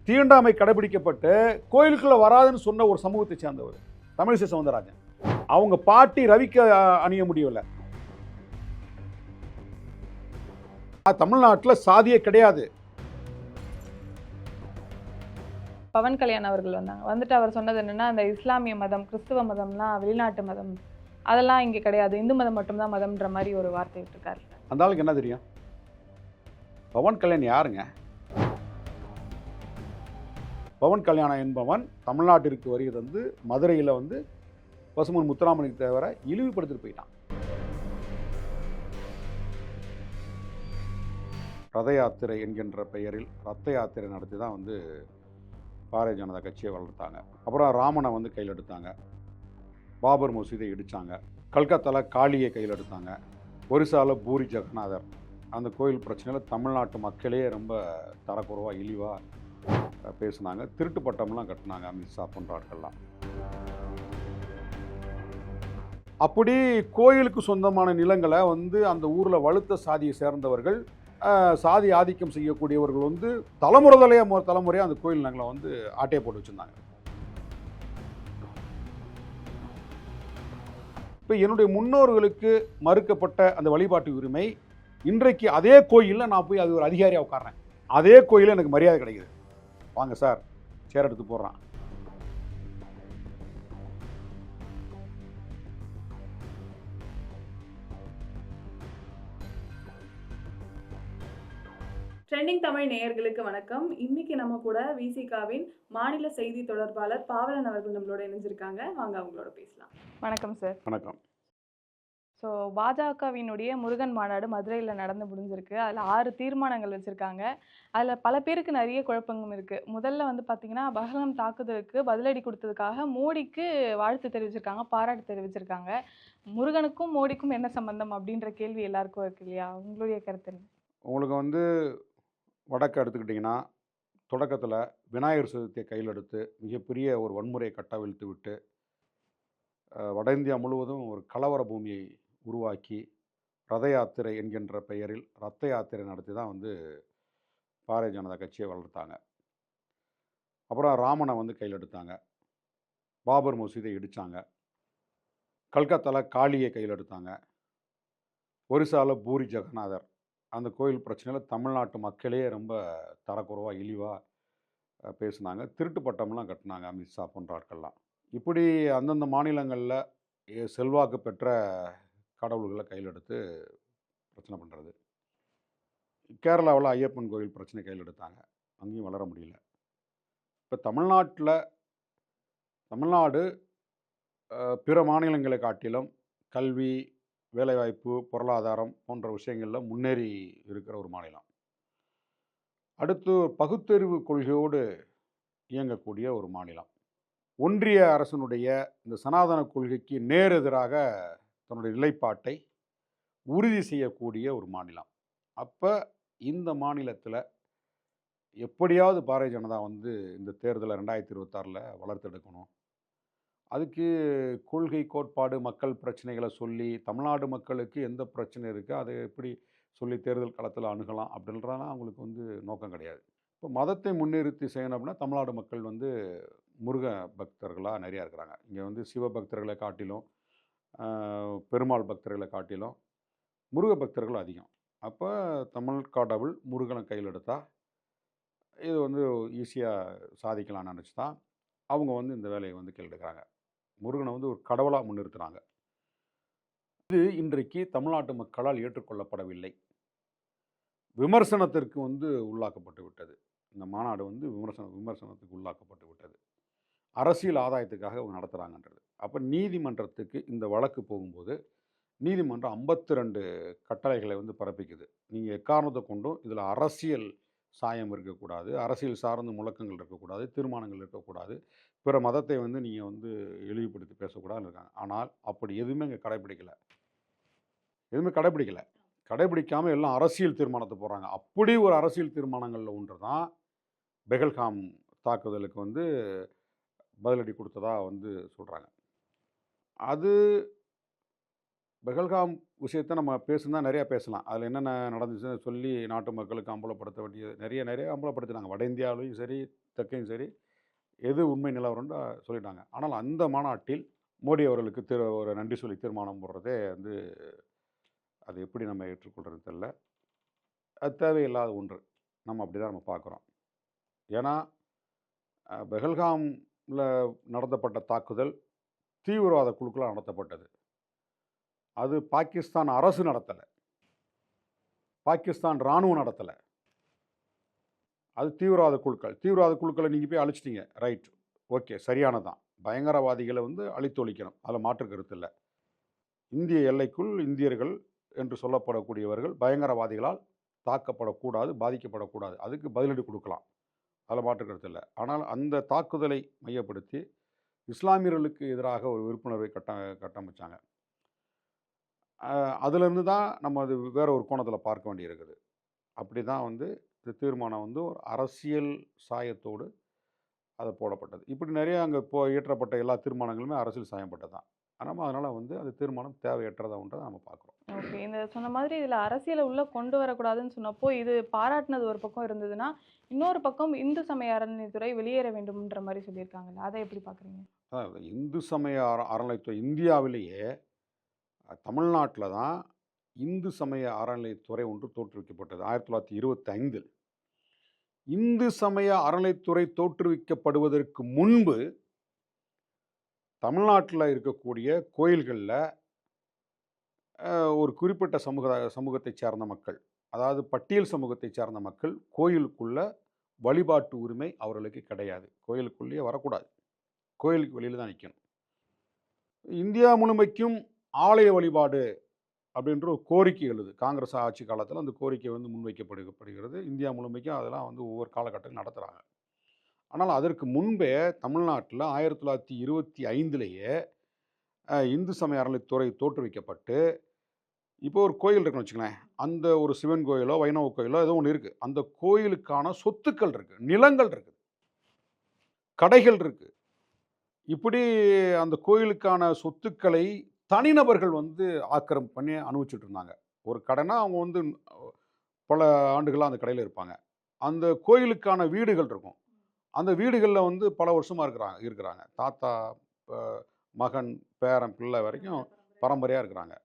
தீண்டாமை கடைபிடிக்கப்பட்டு கோயிலுக்குள்ள வராதுன்னு சொன்ன ஒரு சமூகத்தை சேர்ந்தவர் தமிழிசை சவுந்தரராஜன். அவங்க பாட்டி ரவிக்கு அணிய முடியல. தமிழ்நாட்டில் சாதியே கிடையாது. பவன் கல்யாண் அவர்கள் வந்தாங்க. வந்துட்டு அவர் சொன்னது என்னன்னா, அந்த இஸ்லாமிய மதம், கிறிஸ்துவ மதம்லாம் வெளிநாட்டு மதம், அதெல்லாம் இங்கே கிடையாது, இந்து மதம் மட்டும்தான் மதம்ன்ற மாதிரி ஒரு வார்த்தை விட்டுருக்காரு. அந்த ஆளுக்கு என்ன தெரியும்? பவன் கல்யாண் யாருங்க? பவன் கல்யாணம் என்பவன் தமிழ்நாட்டிற்கு வருகை தந்து மதுரையில் பசுமன் முத்துராமலிங்க தேவரை இழிவுபடுத்திட்டு போயிட்டான். ரத யாத்திரை என்கின்ற பெயரில் ரத்த யாத்திரை நடத்தி தான் பாரதிய ஜனதா கட்சியை வளர்த்தாங்க. அப்புறம் ராமனை கையில் எடுத்தாங்க, பாபர் மசூதியை இடித்தாங்க, கல்கத்தாவில் காளியை கையில் எடுத்தாங்க, ஒரிசாவில் பூரி ஜெகநாதர். அந்த கோயில் பிரச்சனையில் தமிழ்நாட்டு மக்களே ரொம்ப தரக்குறைவாக இழிவாக பேசினாங்க. திருட்டு பட்டம்லாம் கட்டினாங்க அமித்ஷா போன்ற ஆட்கள்லாம். அப்படி கோயிலுக்கு சொந்தமான நிலங்களை அந்த ஊரில் வலுத்த சாதியை சேர்ந்தவர்கள், சாதி ஆதிக்கம் செய்யக்கூடியவர்கள் தலைமுறையாக அந்த கோயில் நிலங்களை ஆட்டையை போட்டு வச்சுருந்தாங்க. இப்போ என்னுடைய முன்னோர்களுக்கு மறுக்கப்பட்ட அந்த வழிபாட்டு உரிமை இன்றைக்கு அதே கோயிலில் நான் போய் அது ஒரு அதிகாரியாக உட்கார்றேன். அதே கோயிலில் எனக்கு மரியாதை கிடைக்குது. வாங்க சார், சேர் எடுத்து போடுறான். ட்ரெண்டிங் தமிழ் நேயர்களுக்கு வணக்கம். இன்னைக்கு நம்ம கூட விசிகாவின் மாநில செய்தி தொடர்பாளர் பாவலன் அவர்கள் நம்மளோட இணைஞ்சிருக்காங்க. வாங்க அவங்களோட பேசலாம். வணக்கம் சார். வணக்கம். ஸோ பாஜகவினுடைய முருகன் மாநாடு மதுரையில் நடந்து முடிஞ்சிருக்கு. அதில் 6 தீர்மானங்கள் வச்சுருக்காங்க. அதில் பல பேருக்கு நிறைய குழப்பங்களும் இருக்குது. முதல்ல பார்த்தீங்கன்னா, பஹல்காம் தாக்குதலுக்கு பதிலடி கொடுத்ததுக்காக மோடிக்கு வாழ்த்து தெரிவிச்சிருக்காங்க, பாராட்டு தெரிவிச்சிருக்காங்க. முருகனுக்கும் மோடிக்கும் என்ன சம்பந்தம் அப்படின்ற கேள்வி எல்லாருக்கும் இருக்கு இல்லையா? உங்களுடைய கருத்து என்ன? உங்களுக்கு வடக்கு எடுத்துக்கிட்டிங்கன்னா, தொடக்கத்தில் விநாயகர் சதுர்த்தியை கையில் எடுத்து மிகப்பெரிய ஒரு வன்முறையை கட்டவிழ்த்து விட்டு வட இந்தியா முழுவதும் ஒரு கலவர பூமியை உருவாக்கி ரத யாத்திரை என்கின்ற பெயரில் ரத்த யாத்திரை நடத்தி தான் பாரதிய ஜனதா கட்சியை வளர்த்தாங்க. அப்புறம் ராமனை கையில் எடுத்தாங்க, பாபர் மசூதியை இடித்தாங்க, கல்கத்தாவில் காளியை கையில் எடுத்தாங்க, ஒரிசாவில் பூரி ஜெகநாதர். அந்த கோயில் பிரச்சனையில் தமிழ்நாட்டு மக்களே ரொம்ப தரக்குறைவாக இழிவாக பேசினாங்க. திருட்டு பட்டம்லாம் கட்டினாங்க அமித்ஷா போன்ற ஆட்கள்லாம். இப்படி அந்தந்த மாநிலங்களில் செல்வாக்கு பெற்ற கடவுள்களை கையில் எடுத்து பிரச்சனை பண்ணுறது. கேரளாவில் ஐயப்பன் கோயில் பிரச்சனை கையில் எடுத்தாங்க, அங்கேயும் வளர முடியல. இப்போ தமிழ்நாடு பிற மாநிலங்களை காட்டிலும் கல்வி, வேலைவாய்ப்பு, பொருளாதாரம் போன்ற விஷயங்களில் முன்னேறி இருக்கிற ஒரு மாநிலம். அடுத்து பகுத்தறிவு கொள்கையோடு இயங்கக்கூடிய ஒரு மாநிலம். ஒன்றிய அரசனுடைய இந்த சனாதன கொள்கைக்கு நேர் எதிராக தன்னுடைய நிலைப்பாட்டை உறுதி செய்யக்கூடிய ஒரு மாநிலம். அப்போ இந்த மாநிலத்தில் எப்படியாவது பாரதிய ஜனதா இந்த தேர்தலை 2026 வளர்த்தெடுக்கணும். அதுக்கு கொள்கை, கோட்பாடு, மக்கள் பிரச்சனைகளை சொல்லி தமிழ்நாடு மக்களுக்கு எந்த பிரச்சனை இருக்குது அதை எப்படி சொல்லி தேர்தல் களத்தில் அணுகலாம் அப்படின்றதெல்லாம் அவங்களுக்கு நோக்கம் கிடையாது. இப்போ மதத்தை முன்னிறுத்தி செய்யணும் அப்படின்னா தமிழ்நாடு மக்கள் முருக பக்தர்களாக நிறையா இருக்கிறாங்க. இங்கே சிவ பக்தர்களை காட்டிலும் பெருமாள் பக்தர்களை காட்டிலும் முருக பக்தர்கள் அதிகம். அப்போ தமிழ் கடவுள் முருகனை கையில் எடுத்தால் இது ஈஸியாக சாதிக்கலாம்னு நினச்சி தான் அவங்க இந்த வேலையை கையில் எடுக்கிறாங்க. முருகனை ஒரு கடவுளாக முன்னிறுத்துகிறாங்க. இது இன்றைக்கு தமிழ்நாட்டு மக்களால் ஏற்றுக்கொள்ளப்படவில்லை. விமர்சனத்திற்கு உள்ளாக்கப்பட்டு விட்டது. இந்த மாநாடு விமர்சனத்துக்கு உள்ளாக்கப்பட்டு விட்டது. அரசியல் ஆதாயத்துக்காக அவங்க நடத்துகிறாங்கன்றது. அப்போ நீதிமன்றத்துக்கு இந்த வழக்கு போகும்போது நீதிமன்றம் 52 கட்டளைகளை பிறப்பிக்குது. நீங்கள் எக்காரணத்தை கொண்டும் இதில் அரசியல் சாயம் இருக்கக்கூடாது, அரசியல் சார்ந்த முழக்கங்கள் இருக்கக்கூடாது, தீர்மானங்கள் இருக்கக்கூடாது, பிற மதத்தை நீங்கள் இழிவுபடுத்தி பேசக்கூடாதுன்னு இருக்காங்க. ஆனால் அப்படி எதுவுமே இங்கே கடைபிடிக்கலை. கடைபிடிக்காமல் எல்லாம் அரசியல் தீர்மானத்தை போடுறாங்க. அப்படி ஒரு அரசியல் தீர்மானங்களில் ஒன்று தான் பெஹல்காம் தாக்குதலுக்கு பதிலடி கொடுத்ததா சொல்கிறாங்க. அது பெஹல்காம் விஷயத்த நம்ம பேசுனா நிறையா பேசலாம். அதில என்னென்ன நடந்துச்சுன்னு சொல்லி நாட்டு மக்களுக்கு அம்பலப்படுத்த வேண்டியது நிறைய அம்பலப்படுத்தினாங்க. வட இந்தியாவிலயும் சரி, தெற்கையும் சரி, எது உண்மை நிலவரம்னு சொல்லிட்டாங்க. ஆனால் அந்த மாநாட்டில் மோடி அவர்களுக்கு ஒரு நன்றி சொல்லி தீர்மானம் போடுறதே வந்து அது எப்படி நம்ம ஏற்றுக்கொள்றது தெரியல. அது தேவையில்லாத ஒன்று. நம்ம அப்படி தான் நம்ம பார்க்குறோம். ஏன்னா, பெஹல்காம்ல நடத்தப்பட்ட தாக்குதல் தீவிரவாத குழுக்களால் நடத்தப்பட்டது. அது பாகிஸ்தான் அரசு நடத்தல. பாகிஸ்தான் ராணுவம் நடத்தல. அது தீவிரவாத குழுக்கள். தீவிரவாத குழுக்கள நீங்க போய் அழிச்சிட்டீங்க. ரைட். ஓகே. சரியானது தான். பயங்கரவாதிகள வந்து அழித்தொழிக்கணும். அதில மாற்று கருத்து இல்ல. இந்திய எல்லைக்குள் இந்தியர்கள் என்று சொல்லப்படக்கூடியவர்கள் பயங்கரவாதிகளால் தாக்கப்படக்கூடாது, பாதிக்கப்படக்கூடாது. அதுக்கு பதிலடி குடுக்கலாம். அதில மாற்று கருத்து இல்ல. ஆனால் அந்த தாக்குதலை மையப்படுத்தி இஸ்லாமியர்களுக்கு எதிராக ஒரு விழிப்புணர்வை கட்டமைச்சாங்க. அதிலிருந்து தான் நம்ம அது வேற ஒரு கோணத்தில பார்க்க வேண்டியிருக்குது. அப்படி தான் வந்து இந்த தீர்மானம் வந்து ஒரு அரசியல் சாயத்தோடு அது போடப்பட்டது. இப்படி நிறைய அங்கே இயற்றப்பட்ட எல்லா தீர்மானங்களுமே அரசியல் சாயப்பட்டது தான். நம்ம அதனால் வந்து அது தீர்மானம் தேவையற்றதா ஒன்றதை நம்ம பார்க்குறோம். ஓகே. இந்த சொன்ன மாதிரி இதில அரசியல உள்ள கொண்டு வரக்கூடாதுன்னு சொன்னப்போ, இது பாராட்டுனது ஒரு பக்கம் இருந்ததுன்னா, இன்னொரு பக்கம் இந்து சமய அறநிலையத்துறை வெளியேற வேண்டும்ன்ற மாரி சொல்லியிருக்காங்கல்ல. அத எப்படி பார்க்குறீங்க? அதாவது இந்து சமய அறநிலையத்துறை இந்தியாவிலேயே தமிழ்நாட்டில தான் இந்து சமய அறநிலையத்துறை ஒன்று தோற்றுவிக்கப்பட்டது 1925. இந்து சமய அறநிலையத்துறை தோற்றுவிக்கப்படுவதற்கு முன்பு தமிழ்நாட்டில் இருக்கக்கூடிய கோயில்களில் ஒரு குறிப்பிட்ட சமூகத்தை சார்ந்த மக்கள், அதாவது பட்டியல் சமூகத்தை சார்ந்த மக்கள் கோயிலுக்குள்ள வழிபாட்டு உரிமை அவர்களுக்கு கிடையாது. கோயிலுக்குள்ளேயே வரக்கூடாது. கோயிலுக்கு வெளியில் தான் நிற்கணும். இந்தியா முழுமைக்கும் ஆலய வழிபாடு அப்படின்ற ஒரு கோரிக்கை எழுது. காங்கிரஸ் ஆட்சி காலத்தில் அந்த கோரிக்கை வந்து முன்வைக்கப்படுகிறது. இந்தியா முழுமைக்கும் அதெல்லாம் வந்து ஒவ்வொரு காலகட்டத்தில் நடத்துகிறாங்க. ஆனால் அதற்கு முன்பே தமிழ்நாட்டில் 1925லேயே இந்து சமய அறநிலையத்துறை தோற்றுவிக்கப்பட்டு, இப்போ ஒரு கோயில் இருக்குன்னு வச்சுங்களேன். அந்த ஒரு சிவன் கோயிலோ, வைணவ கோயிலோ ஏதோ ஒன்று இருக்குது. அந்த கோயிலுக்கான சொத்துக்கள் இருக்குது, நிலங்கள் இருக்குது, கடைகள் இருக்குது. இப்படி அந்த கோயிலுக்கான சொத்துக்களை தனிநபர்கள் வந்து ஆக்கிரமிப்பு பண்ணி அனுபவிச்சுட்டு இருந்தாங்க. ஒரு கடைனா அவங்க வந்து பல ஆண்டுகளாக அந்த கடையில் இருப்பாங்க. அந்த கோயிலுக்கான வீடுகள் இருக்கும். அந்த வீடுகளில் வந்து பல வருஷமாக இருக்கிறாங்க. தாத்தா, மகன், பேரன், பிள்ளை வரைக்கும் பரம்பரையாக இருக்கிறாங்க.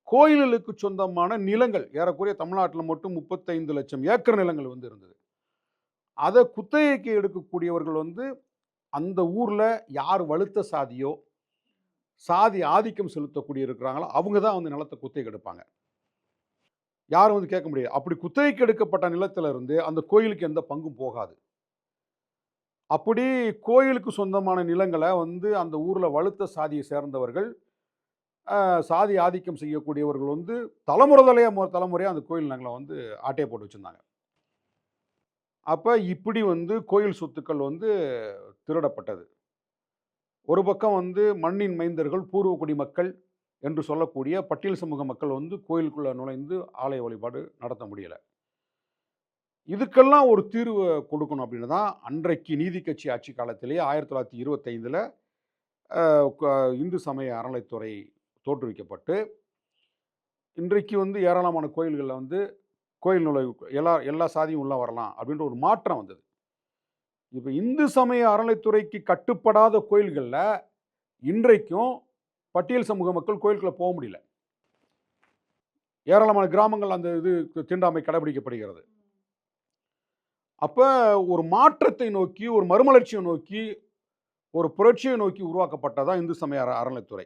கோயில்களுக்கு சொந்தமான நிலங்கள் ஏறக்குறைய தமிழ்நாட்டில் மட்டும் 35 லட்சம் ஏக்கர் நிலங்கள் வந்து இருந்தது. அதை குத்தகைக்கு எடுக்கக்கூடியவர்கள் வந்து அந்த ஊரில் யார் வலுத்த சாதியோ, சாதி ஆதிக்கம் செலுத்தக்கூடிய இருக்கிறாங்களோ அவங்க தான் வந்து நிலத்தை குத்தகைக்கு எடுப்பாங்க. யாரும் வந்து கேட்க முடியாது. அப்படி குத்தகைக்கு எடுக்கப்பட்ட நிலத்தில் இருந்து அந்த கோயிலுக்கு எந்த பங்கும் போகாது. அப்படி கோயிலுக்கு சொந்தமான நிலங்களை வந்து அந்த ஊரில் வலுத்த சாதியை சேர்ந்தவர்கள், சாதி ஆதிக்கம் செய்யக்கூடியவர்கள் வந்து தலைமுறையாக அந்த கோயில் நிலங்களை வந்து ஆட்டையை போட்டு வச்சுருந்தாங்க. அப்போ இப்படி வந்து கோயில் சொத்துக்கள் வந்து திருடப்பட்டது. ஒரு பக்கம் வந்து மண்ணின் மைந்தர்கள், பூர்வ குடிமக்கள் என்று சொல்லக்கூடிய பட்டியல் சமூக மக்கள் வந்து கோயிலுக்குள்ளே நுழைந்து ஆலய வழிபாடு நடத்த முடியலை. இதுக்கெல்லாம் ஒரு தீர்வு கொடுக்கணும் அப்படின்னு தான் அன்றைக்கு நீதி கட்சி ஆட்சி காலத்திலேயே 1925ல் இந்து சமய அறநிலைத்துறை தோற்றுவிக்கப்பட்டு, இன்றைக்கு வந்து ஏராளமான கோயில்களில் வந்து கோயில் நுழைவு எல்லா சாதியும் உள்ளே வரலாம் அப்படின்ற ஒரு மாற்றம் வந்தது. இப்போ இந்து சமய அறநிலைத்துறைக்கு கட்டுப்படாத கோயில்களில் இன்றைக்கும் பட்டியல் சமூக மக்கள் கோயிலுக்குள்ளே போக முடியல. ஏராளமான கிராமங்கள் அந்த இது தீண்டாமை கடைபிடிக்கப்படுகிறது. அப்போ ஒரு மாற்றத்தை நோக்கி, ஒரு மறுமலர்ச்சியை நோக்கி, ஒரு புரட்சியை நோக்கி உருவாக்கப்பட்டதான் இந்து சமய அறநிலைத்துறை.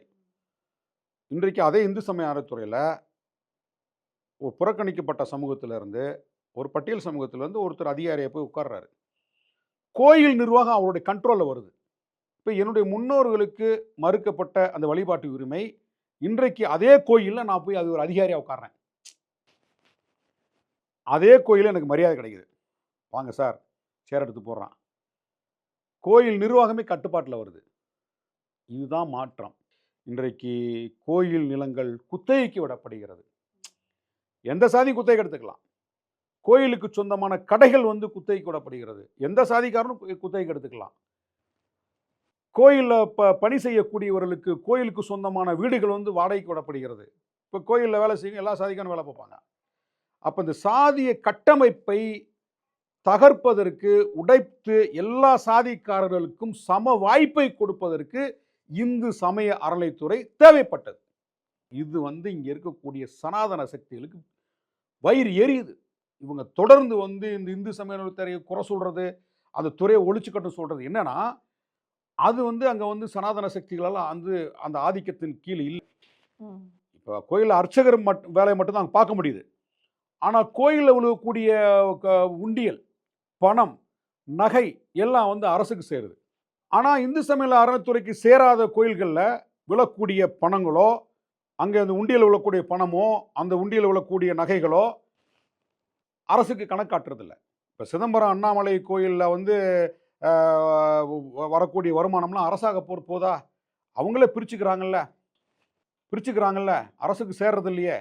இன்றைக்கு அதே இந்து சமய அறநிலைத்துறையில் ஒரு புறக்கணிக்கப்பட்ட சமூகத்திலிருந்து, ஒரு பட்டியல் சமூகத்திலிருந்து ஒருத்தர் அதிகாரியை போய் உட்கார்றாரு. கோயில் நிர்வாகம் அவருடைய கண்ட்ரோலில் வருது. இப்போ என்னுடைய முன்னோர்களுக்கு மறுக்கப்பட்ட அந்த வழிபாட்டு உரிமை இன்றைக்கு அதே கோயிலில் நான் போய் அது ஒரு அதிகாரியாக உட்கார்றேன். அதே கோயிலில் எனக்கு மரியாதை கிடைக்குது. வாங்க சார், சேர் எடுத்து போடுறான். கோயில் நிர்வாகமே கட்டுப்பாட்டில் வருது. இதுதான் மாற்றம். இன்றைக்கு கோயில் நிலங்கள் குத்தகைக்கு விடப்படுகிறது. எந்த சாதியும் குத்தகைக்கு எடுத்துக்கலாம். கோயிலுக்கு சொந்தமான கடைகள் வந்து குத்தகைக்கு விடப்படுகிறது. எந்த சாதிக்காரனும் குத்தகைக்கு எடுத்துக்கலாம். கோயிலில் பணி செய்யக்கூடியவர்களுக்கு கோயிலுக்கு சொந்தமான வீடுகள் வந்து வாடகைக்கு விடப்படுகிறது. இப்போ கோயிலில் வேலை செய்யுங்க, எல்லா சாதிக்கான வேலை பார்ப்பாங்க. அப்போ இந்த சாதிய கட்டமைப்பை தகர்ப்பதற்கு, உடைத்து எல்லா சாதிக்காரர்களுக்கும் சம வாய்ப்பை கொடுப்பதற்கு இந்து சமய அறநிலைத்துறை தேவைப்பட்டது. இது வந்து இங்க இருக்கக்கூடிய சனாதன சக்திகளுக்கு வயிறு எரியுது. இவங்க தொடர்ந்து வந்து இந்த இந்து சமய அறநிலையத்துறையை குறை சொல்றது, அந்த துறையை ஒழிச்சுக்கட்டும் சொல்றது என்னன்னா, அது வந்து அங்க வந்து சனாதன சக்திகளெல்லாம் வந்து அந்த ஆதிக்கத்தின் கீழ் இல்ல. ம். இப்போ கோயில்ல அர்ச்சகர் வேலையை மட்டும் தான் அங்க பார்க்க முடியுது. ஆனா கோயில்ல விழுகக்கூடிய உண்டியல், பணம், நகை எல்லாம் வந்து அரசுக்கு சேருது. ஆனா இந்து சமய அறநிலையத்துறைக்கு சேராத கோயில்கள்ல விழக்கூடிய பணங்களோ, அங்க அந்த உண்டியல் விழக்கூடிய பணமோ, அந்த உண்டியல் விழக்கூடிய நகைகளோ அரசுக்கு கணக்காட்டுறதில்ல. இப்போ சிதம்பரம் அண்ணாமலை கோயில்ல வந்து வரக்கூடிய வருமானம்லாம் அரசாக போதா? அவங்களே பிரிச்சுக்கிறாங்கல்ல, அரசுக்கு சேர்றது இல்லையே.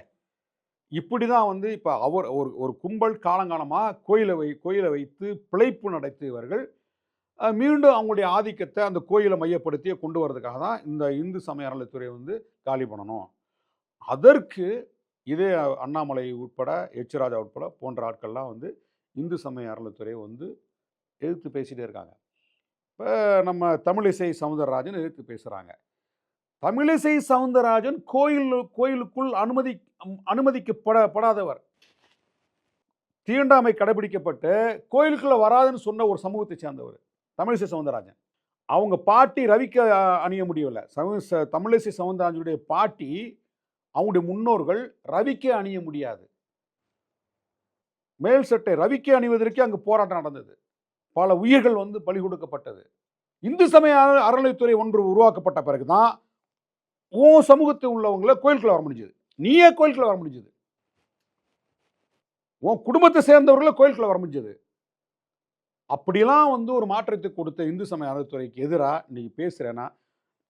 இப்படி தான் வந்து இப்போ அவர் ஒரு கும்பல் காலங்காலமாக கோயிலை வைத்து பிழைப்பு நடத்தியவர்கள் மீண்டும் அவங்களுடைய ஆதிக்கத்தை அந்த கோயிலை மையப்படுத்தி கொண்டு வரதுக்காக தான் இந்த இந்து சமய அறநிலையத்துறையை வந்து காலி பண்ணணும். அதற்கு இதே அண்ணாமலை உட்பட, எச் ராஜா உட்பட போன்ற ஆட்கள்லாம் வந்து இந்து சமய அறநிலையத்துறையை வந்து எதிர்த்து பேசிகிட்டே இருக்காங்க. இப்போ நம்ம தமிழிசை சவுந்தரராஜன் எதிர்த்து பேசுகிறாங்க. தமிழிசை சவுந்தரராஜன் கோயிலுக்குள் அனுமதிக்கப்படாதவர். தீண்டாமை கடைபிடிக்கப்பட்டு கோயிலுக்குள்ள வராதுன்னு சொன்ன ஒரு சமூகத்தை சேர்ந்தவர் தமிழிசை சவுந்தரராஜன். அவங்க பாட்டி ரவிக்க அணிய முடியவில்லை. தமிழிசை சவுந்தரராஜனுடைய பாட்டி, அவங்களுடைய முன்னோர்கள் ரவிக்கே அணிய முடியாது. மேல் சட்டை ரவிக்கே அணிவதற்கே அங்கு போராட்டம் நடந்தது. பல உயிர்கள் வந்து பலி கொடுக்கப்பட்டது. இந்து சமய அறநிலைத்துறை ஒன்று உருவாக்கப்பட்ட பிறகுதான் உன் சமூகத்தில் உள்ளவங்களை கோயிலுக்குள்ள வர முடிஞ்சது. நீயே கோயிலுக்குள்ள வர முடிஞ்சது. உன் குடும்பத்தை சேர்ந்தவர்களை கோயிலுக்குள்ள வர முடிஞ்சது. அப்படிலாம் வந்து ஒரு மாற்றத்தை கொடுத்த இந்து சமய அறநிலைத்துறைக்கு எதிராக இன்னைக்கு பேசுறேன்னா,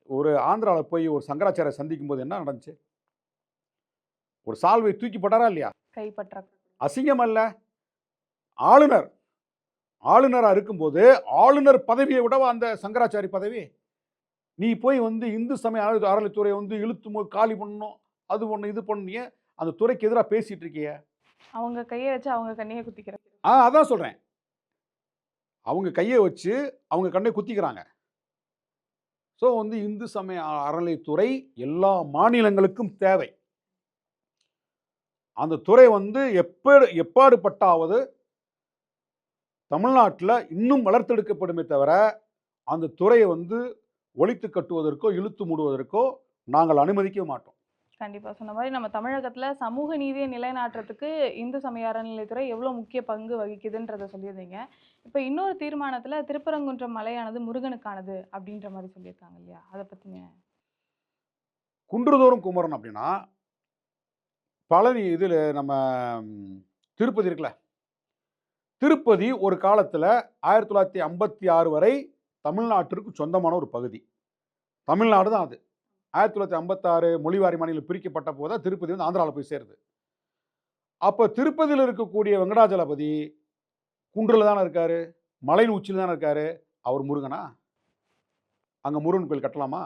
ஒரு ஆந்திராவில் போய் ஒரு சங்கராச்சாரியை சந்திக்கும் போது என்ன நடந்துச்சு? ஒரு சால்வை தூக்கி போட்டாரா இல்லையா? கைப்பற்ற அசிங்கம் அல்ல. ஆளுநராக இருக்கும்போது ஆளுநர் பதவியை விடவா அந்த சங்கராச்சாரி பதவி? நீ போய் வந்து இந்து சமய அறநிலைத்துறையை வந்து இழுத்து காலி பண்ணணும், அது ஒன்று இது பண்ணிய அந்த துறைக்கு எதிராக பேசிட்டு இருக்கிய. அவங்க கையை வச்சு அவங்க கண்ணையை குத்திக்கிறாங்க. அதான் சொல்றேன். அவங்க கையை வச்சு அவங்க கண்ணை குத்திக்கிறாங்க. ஸோ வந்து இந்து சமய அறநிலைத்துறை எல்லா மாநிலங்களுக்கும் தேவை. அந்த துறை வந்து எப்பாடுபட்டாவது தமிழ்நாட்டில் இன்னும் வளர்த்தெடுக்கப்படுமே தவிர, அந்த துறையை வந்து ஒழித்து கட்டுவதற்கோ இழுத்து மூடுவதற்கோ நாங்கள் அனுமதிக்க மாட்டோம். கண்டிப்பா. சொன்ன மாதிரி நம்ம தமிழகத்துல சமூக நீதியை நிலைநாட்டுறதுக்கு இந்து சமய அறநிலைத்துறை எவ்வளவு முக்கிய பங்கு வகிக்குதுன்றத சொல்லியிருந்தீங்க. இப்ப இன்னொரு தீர்மானத்துல திருப்பரங்குன்றம் மலையானது முருகனுக்கானது அப்படின்ற மாதிரி சொல்லியிருக்காங்க இல்லையா? அதை பத்தின குன்றுதோறும் குமரன் அப்படின்னா, பழனி இதில் நம்ம திருப்பதி இருக்குல்ல, திருப்பதி ஒரு காலத்தில் 1956 வரை தமிழ்நாட்டிற்கு சொந்தமான ஒரு பகுதி. தமிழ்நாடு தான் அது. 1956 மொழிவாரி மாநிலம் பிரிக்கப்பட்ட போது திருப்பதி வந்து ஆந்திராவில் போய் சேருது. அப்போ திருப்பதியில் இருக்கக்கூடிய வெங்கடாஜலபதி குன்றில் தானே இருக்காரு, மலையின் உச்சியில் தானே இருக்காரு. அவர் முருகனா? அங்கே முருகன் கோயில் கட்டலாமா?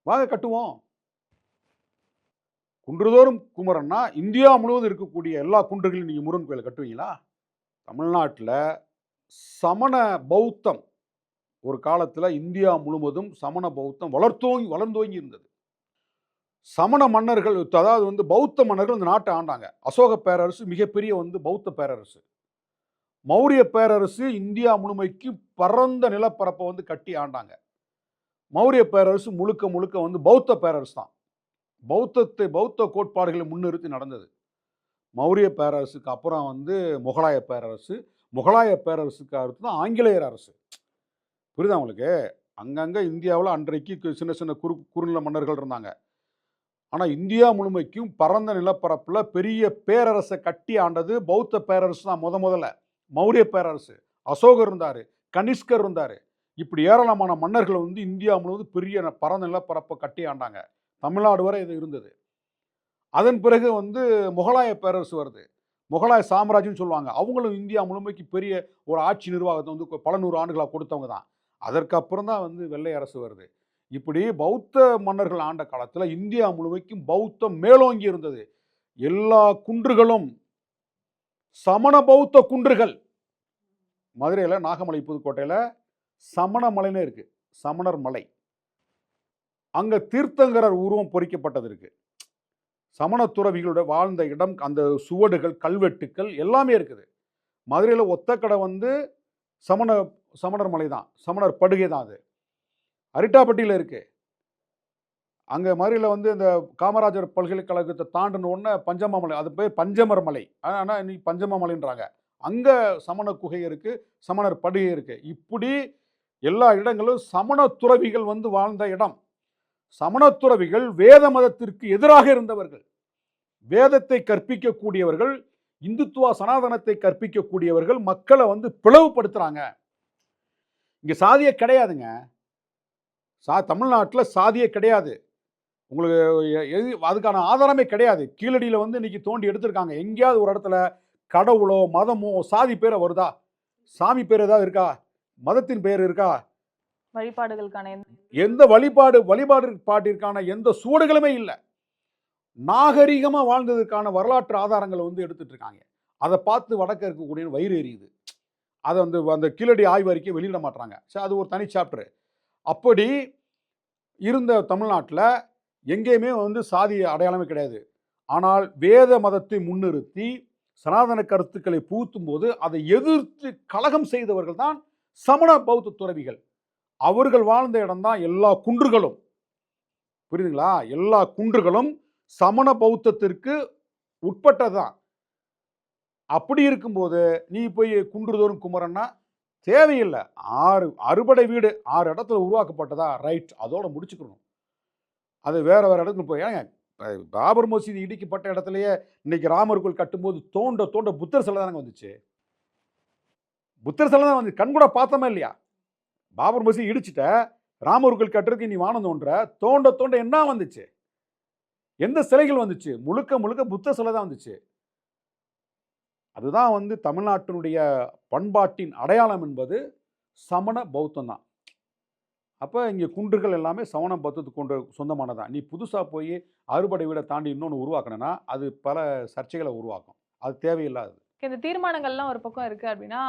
வாங்க கட்டுவோம். குன்றுதோறும் குமரன்னா இந்தியா முழுவதும் இருக்கக்கூடிய எல்லா குன்றுகளிலும் நீங்கள் முருகன் கோயிலை கட்டுவீங்களா? தமிழ்நாட்டில் சமண பௌத்தம் ஒரு காலத்தில் இந்தியா முழுவதும் சமண பௌத்தம் வளர்ந்தோங்கி இருந்தது. சமண மன்னர்கள், அதாவது வந்து பௌத்த மன்னர்கள் இந்த நாட்டை ஆண்டாங்க. அசோக பேரரசு மிகப்பெரிய வந்து பௌத்த பேரரசு. மௌரிய பேரரசு இந்தியா முழுமைக்கு பரந்த நிலப்பரப்பை வந்து கட்டி ஆண்டாங்க. மௌரிய பேரரசு முழுக்க வந்து பௌத்த பேரரசு தான். பௌத்த கோட்பாடுகளை முன்னிறுத்தி நடந்தது. மௌரிய பேரரசுக்கு அப்புறம் வந்து முகலாய பேரரசு, முகலாய பேரரசுக்கு அடுத்து தான் ஆங்கிலேயர் அரசு. புரியுதா உங்களுக்கு? அங்கங்கே இந்தியாவில் அன்றைக்கு சின்ன குறுநில மன்னர்கள் இருந்தாங்க. ஆனால் இந்தியா முழுமைக்கும் பரந்த நிலப்பரப்பில் பெரிய பேரரசை கட்டி ஆண்டது பௌத்த பேரரசு தான். முதல்ல மௌரிய பேரரசு, அசோகர் இருந்தார், கனிஷ்கர் இருந்தார். இப்படி ஏராளமான மன்னர்கள் வந்து இந்தியா முழுவதும் பெரிய பரந்த நிலப்பரப்பை கட்டி ஆண்டாங்க. தமிழ்நாடு வரை இது இருந்தது. அதன் பிறகு வந்து முகலாய பேரரசு வருது. முகலாய சாம்ராஜ்யம்னு சொல்லுவாங்க. அவங்களும் இந்தியா முழுமைக்கு பெரிய ஒரு ஆட்சி நிர்வாகத்தை வந்து பல நூறு ஆண்டுகளாக கொடுத்தவங்க தான். அதற்கப்புறம் தான் வந்து வெள்ளை அரசு வருது. இப்படி பௌத்த மன்னர்கள் ஆண்ட காலத்துல இந்தியா முழுமைக்கும் பௌத்தம் மேலோங்கி இருந்தது. எல்லா குன்றுகளும் சமண பௌத்த குன்றுகள். மதுரையில நாகமலை புதுக்கோட்டையில சமண மலைன்னு இருக்கு. சமணர் மலை. அங்க தீர்த்தங்கரர் உருவம் பொறிக்கப்பட்டது இருக்கு. சமண துறவிகளோட வாழ்ந்த இடம், அந்த சுவடுகள், கல்வெட்டுக்கள் எல்லாமே இருக்குது. மதுரையில ஒத்தக்கடை வந்து சமணர் மலை தான். சமணர் படுகை தான் அது. அரிட்டாப்பட்டியில இருக்கு. அங்க மதுரையில வந்து இந்த காமராஜர் பல்கலைக்கழகத்தை தாண்டின உடனே பஞ்சமா மலை, அது பேர் பஞ்சமர் மலை. ஆனா இன்னைக்கு பஞ்சம மலைன்றாங்க. அங்க சமண குகை இருக்கு, சமணர் படுகை இருக்கு. இப்படி எல்லா இடங்களும் சமண துறவிகள் வந்து வாழ்ந்த இடம். சமண துறவிகள் வேத மதத்திற்கு எதிராக இருந்தவர்கள். வேதத்தை கற்பிக்கக்கூடியவர்கள், இந்துத்துவ சனாதனத்தை கற்பிக்கக்கூடியவர்கள் மக்களை வந்து பிளவுபடுத்துறாங்க. இங்க சாதியே கிடையாதுங்க. தமிழ்நாட்டில் சாதியே கிடையாது. உங்களுக்கு அதுக்கான ஆதாரமே கிடையாது. கீழடியில் வந்து இன்னைக்கு தோண்டி எடுத்திருக்காங்க. எங்கேயாவது ஒரு இடத்துல கடவுளோ மதமோ சாதி பேரை வருதா? சாமி பேர் ஏதாவது இருக்கா? மதத்தின் பெயர் இருக்கா? வழிபாடுகளுக்கான எந்த வழிபாட்டிற்கான எந்த சுவடுகளுமே இல்லை. நாகரிகமா வாழ்ந்ததற்கான வரலாற்று ஆதாரங்களை வந்து எடுத்துட்டு இருக்காங்க. அதை பார்த்து வடக்க இருக்கக்கூடிய வயிறு எரியுது. அதை வந்து அந்த கீழடி ஆய்வு அறிக்கை வெளியிட மாட்டாங்க. சரி, அது ஒரு தனி சாப்டர். அப்படி இருந்த தமிழ்நாட்டில் எங்கேயுமே வந்து சாதி அடையாளமே கிடையாது. ஆனால் வேத மதத்தை முன்னிறுத்தி சனாதன கருத்துக்களை புகுத்தும் போது அதை எதிர்த்து கலகம் செய்தவர்கள் தான் சமண பௌத்த துறவிகள். அவர்கள் வாழ்ந்த இடம் தான் எல்லா குன்றுகளும். புரியுதுங்களா? எல்லா குன்றுகளும் சமண பௌத்தத்திற்கு உட்பட்டதுதான். அப்படி இருக்கும்போது நீ போய் குன்றுதோறும் குமரன்னா தேவையில்லை. 6 அறுபடை வீடு 6 இடத்துல உருவாக்கப்பட்டதா, ரைட், அதோட முடிச்சுக்கணும். அது வேற இடத்துக்கு போய் ஏங்க, பாபர் மசூதி இடிக்கப்பட்ட இடத்துலயே இன்னைக்கு ராமர் கோயில் கட்டும்போது தோண்ட தோண்ட புத்தர் சிலை தானங்க வந்துச்சு. புத்தர் சிலை தான் வந்து கண் கூட பார்த்தோமா இல்லையா? பாபர் மசூதி இடிச்சுட்ட, ராமர் கோயில் கட்டுறதுக்கு நீ வானம் தோண்ட தோண்ட என்ன வந்துச்சு? எந்த சிலைகள் வந்துச்சு? முழுக்க முழுக்க புத்த சிலை தான் வந்துச்சு. அதுதான் வந்து தமிழ்நாட்டினுடைய பண்பாட்டின் அடையாளம் என்பது சமண பௌத்தம் தான். அப்போ இங்கே குன்றுகள் எல்லாமே சமண பௌத்தத்துக்கு சொந்தமானதான். நீ புதுசாக போய் அறுபடை வீடை தாண்டி இன்னொன்று உருவாக்கணும்னா அது பல சர்ச்சைகளை உருவாக்கும். அது தேவையில்லாது. இந்த தீர்மானங்கள்லாம் ஒரு பக்கம் இருக்கு அப்படின்னா,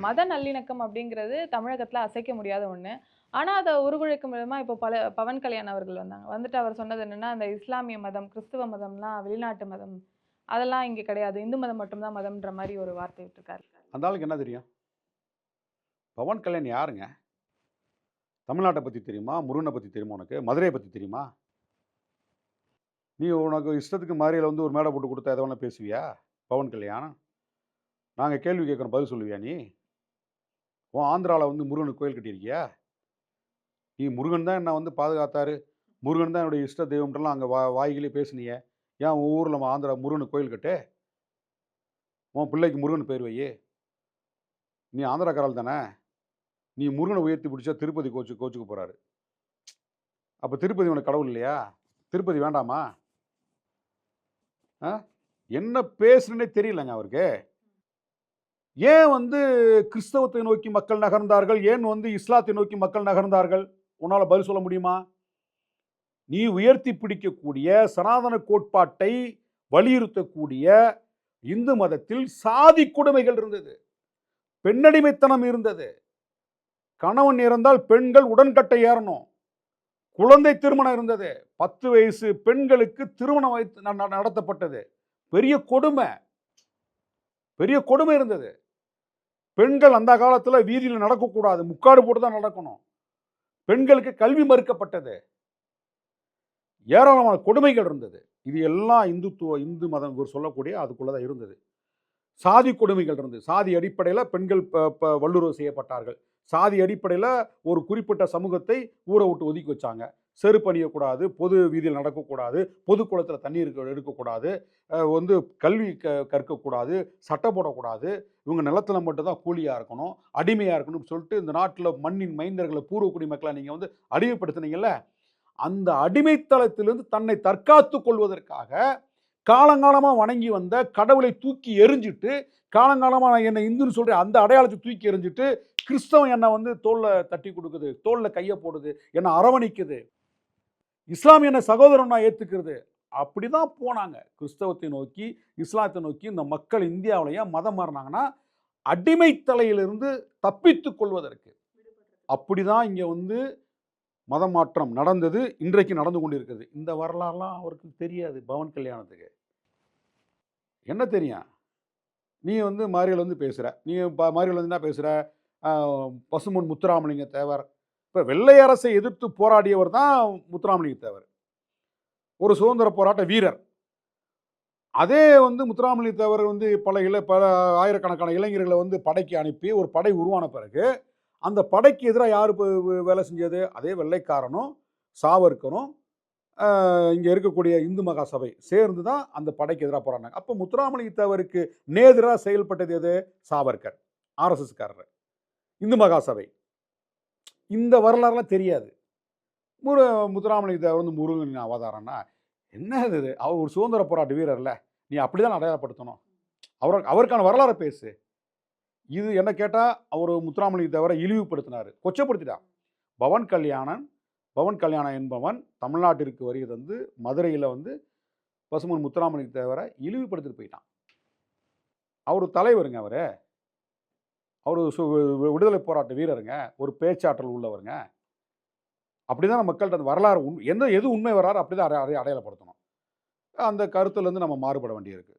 மத நல்லிணக்கம் அப்படிங்கிறது தமிழகத்துல அசைக்க முடியாத ஒண்ணு. ஆனா அதை உருகுலைக்கும் விதமா இப்போ பவன் கல்யாண் அவர்கள் வந்தாங்க. வந்துட்டு அவர் சொன்னது என்னன்னா, இந்த இஸ்லாமிய மதம், கிறிஸ்துவ மதம்லாம் வெளிநாட்டு மதம், அதெல்லாம் இங்க கிடையாது. இந்து மதம் மட்டும்தான் மதம்ன்ற மாதிரி ஒரு வார்த்தை விட்டுருக்காரு. அந்த ஆளுக்கு என்ன தெரியும்? பவன் கல்யாண் யாருங்க? தமிழ்நாட்டை பற்றி தெரியுமா? முருகனை பற்றி தெரியுமா? உனக்கு மதுரையை பற்றி தெரியுமா? நீ உனக்கு இஷ்டத்துக்கு மதுரையில் வந்து ஒரு மேடை போட்டு கொடுத்தா எதை வேணா பேசுவியா? பவன் கல்யாண், நாங்கள் கேள்வி கேட்குறோம், பதில் சொல்லுவியா? நீ ஆந்திராவில் வந்து முருகனுக்கு கோயில் கட்டியிருக்கியா? நீ முருகன் தான் என்னை வந்து பாதுகாத்தாரு, முருகன் தான் என்னுடைய இஷ்ட தெய்வம்ன்றலாம் அங்கே வாய்களே பேசுனியே. ஏன் உன் ஊரில் ஆந்திரா முருகனுக்கு கோயில் கட்டு, உன் பிள்ளைக்கு முருகன் பேர் வை. நீ ஆந்திராக்காரல் தானே? நீ முருகனை உயர்த்தி பிடிச்சா திருப்பதி கோச்சுக்க போகிறாரு. அப்போ திருப்பதி உனக்கு கடவுள் இல்லையா? திருப்பதி வேண்டாமா? என்ன பேசுறேன்னே தெரியலங்க அவருக்கு. ஏன் வந்து கிறிஸ்தவத்தை நோக்கி மக்கள் நகர்ந்தார்கள், ஏன் வந்து இஸ்லாத்தை நோக்கி மக்கள் நகர்ந்தார்கள்? உன்னால் பதில் சொல்ல முடியுமா? நீ உயர்த்தி பிடிக்கக்கூடிய சனாதன கோட்பாட்டை வலியுறுத்தக்கூடிய இந்து மதத்தில் சாதி கொடுமைகள் இருந்தது, பெண்ணடிமைத்தனம் இருந்தது, கணவன் இறந்தால் பெண்கள் உடன்கட்டை ஏறணும், குழந்தை திருமணம் இருந்தது, 10 வயசு பெண்களுக்கு திருமணம் நடத்தப்பட்டது. பெரிய கொடுமை இருந்தது. பெண்கள் அந்த காலத்தில் வீதியில் நடக்கக்கூடாது, முக்காடு போட்டு தான் நடக்கணும். பெண்களுக்கு கல்வி மறுக்கப்பட்டது. ஏராளமான கொடுமைகள் இருந்தது. இது எல்லாம் இந்து மதம் இவர் சொல்லக்கூடிய அதுக்குள்ளதான் இருந்தது. சாதி கொடுமைகள் இருந்தது. சாதி அடிப்படையில் பெண்கள் வல்லுறவு செய்யப்பட்டார்கள். சாதி அடிப்படையில் ஒரு குறிப்பிட்ட சமூகத்தை ஊரை விட்டு ஒதுக்கி வச்சாங்க. செருப்பு அணியக்கூடாது, பொது வீதியில் நடக்கக்கூடாது, பொது குளத்தில் தண்ணீர் எடுக்கக்கூடாது, வந்து கல்வி கற்கக்கூடாது, சட்டை போடக்கூடாது, இவங்க நிலத்தில் மட்டும்தான் கூலியாக இருக்கணும், அடிமையாக இருக்கணும்னு சொல்லிட்டு இந்த நாட்டில் மண்ணின் மைந்தர்களை, பூர்வக்குடி மக்களை நீங்கள் வந்து அடிமைப்படுத்தினீங்கல்ல, அந்த அடிமைத்தளத்திலிருந்து தன்னை தற்காத்து கொள்வதற்காக காலங்காலமாக வணங்கி வந்த கடவுளை தூக்கி எறிஞ்சிட்டு, காலங்காலமாக நான் என்னை இந்துன்னு சொல்கிறேன் அந்த அடையாளத்தை தூக்கி எறிஞ்சிட்டு, கிறிஸ்தவம் என்னை வந்து தோளில் தட்டி கொடுக்குது, தோளில் கையை போடுது, என்னை அரவணைக்குது, இஸ்லாம் என்னை சகோதரன் நான் ஏற்றுக்கிறது. அப்படி தான் போனாங்க கிறிஸ்தவத்தை நோக்கி, இஸ்லாத்தை நோக்கி. இந்த மக்கள் இந்தியாவிலேயே மதம் மாறினாங்கன்னா அடிமைத்தலையிலிருந்து தப்பித்துக் கொள்வதற்கு. அப்படி தான் இங்கே வந்து மத மாற்றம் நடந்தது, இன்றைக்கு நடந்து கொண்டிருக்கிறது. இந்த வரலாறுலாம் அவருக்கு தெரியாது. பவன் கல்யாணத்துக்கு என்ன தெரியும்? நீ வந்து மாரியில் வந்து பேசுகிற, நீ மாரியில் வந்து என்ன பேசுகிற? பசும்பொன் முத்துராமலிங்க தேவர். இப்போ வெள்ளை அரசை எதிர்த்து போராடியவர் தான் முத்துராமலிங்க தேவர், ஒரு சுதந்திர போராட்ட வீரர். அதே வந்து முத்துராமலிங்க தேவர் வந்து பல ஆயிரக்கணக்கான இளைஞர்களை வந்து படைக்கு அனுப்பி ஒரு படை உருவான பிறகு அந்த படைக்கு எதிராக யார் வேலை செஞ்சது? அதே வெள்ளைக்காரனும் சாவர்கரும் இங்கே இருக்கக்கூடிய இந்து மகா சபை சேர்ந்து தான் அந்த படைக்கு எதிராக போராடினாங்க. அப்போ முத்துராமலிங்க தேவருக்கு நேரெதிராக செயல்பட்டது எது? சாவர்கர், ஆர்எஸ்எஸ்காரர், இந்து மகா சபை. இந்த வரலாறுலாம் தெரியாது. முத்துராமலிங்க தேவர் வந்து முருகன் அவதாரம்னா என்ன இது? அவர் ஒரு சுதந்திர போராட்ட வீரர்ல, நீ அப்படிதான் அடையாளப்படுத்தணும். அவருக்கான வரலாறை பேசு. இது என்ன கேட்டால் அவர் முத்துராமலிங்க தேவரை இழிவுபடுத்தினார், கொச்சப்படுத்திட்டான். பவன் கல்யாணம் என்பவன் தமிழ்நாட்டிற்கு வருகை தந்து மதுரையில் வந்து பசுமன் முத்துராமலிங்க தேவரை இழிவுபடுத்திட்டு போயிட்டான். அவர் தலைவருங்க, அவர் விடுதலை போராட்ட வீரருங்க, ஒரு பேச்சாற்றல் உள்ளவருங்க. அப்படிதான் நம்ம மக்கள்கிட்ட அந்த வரலாறு எது உண்மை வரலாறு அப்படிதான் அடையாளப்படுத்தணும். அந்த கருத்துலேருந்து நம்ம மாறுபட வேண்டியிருக்கு.